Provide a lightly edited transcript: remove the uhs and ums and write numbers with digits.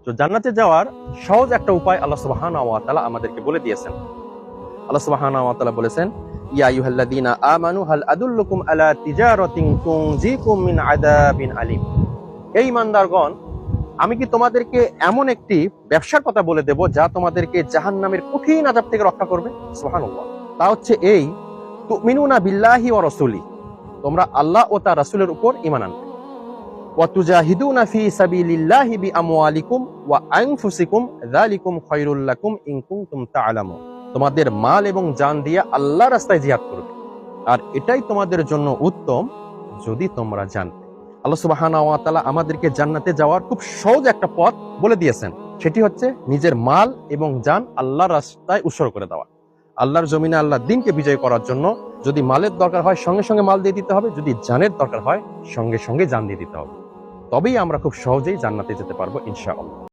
তো জান্নাতে যাওয়ার সহজ একটা উপায় আল্লাহ সুবহানাহু ওয়া তাআলা আমাদেরকে বলে দিয়েছেন। আল্লাহ সুবহানাহু ওয়া তাআলা বলেছেন, ইয়া আইয়ুহাল্লাযীনা আমানু হাল আদুল্লুকুম আলা তিজারাতিন তুনজিকুম মিন আযাবিন আলীম। এই ইমানদারগণ, আমি কি তোমাদেরকে এমন একটি ব্যবসার কথা বলে দেব যা তোমাদেরকে জাহান্নামের কঠিন আযাব থেকে রক্ষা করবে? সুবহানাল্লাহ। তা হচ্ছে এই, তুমিনুনা বিল্লাহি ওয়া রাসূলি, তোমরা আল্লাহ ও তার রাসূলের উপর ঈমান আনবে। ওয়া তুজাহিদুনা ফি সাবিলিল্লাহি বিআমওয়ালিকুম ওয়া আনফুসিকুম যালিকুম খায়রুল লাকুম ইন কুনতুম তা'লামুন। তোমাদের মাল এবং জান দিয়ে আল্লাহর রাস্তায় জিহাদ করবে, আর এটাই তোমাদের জন্য উত্তম যদি তোমরা জানতে। আল্লাহ সুবহানাহু ওয়া তাআলা আমাদেরকে জান্নাতে যাওয়ার খুব সহজ একটা পথ বলে দিয়েছেন। সেটি হচ্ছে নিজের মাল এবং জান আল্লাহর রাস্তায় উৎসর্গ করে দেওয়া। আল্লাহর জমিনে আল্লাহর দ্বীনকে বিজয় করার জন্য যদি মালের দরকার হয় সঙ্গে সঙ্গে মাল দিয়ে দিতে হবে, যদি জানের দরকার হয় সঙ্গে সঙ্গে জান দিয়ে দিতে হবে। তবেই আমরা খুব সহজেই জান্নাতে যেতে পারবো ইনশাআল্লাহ।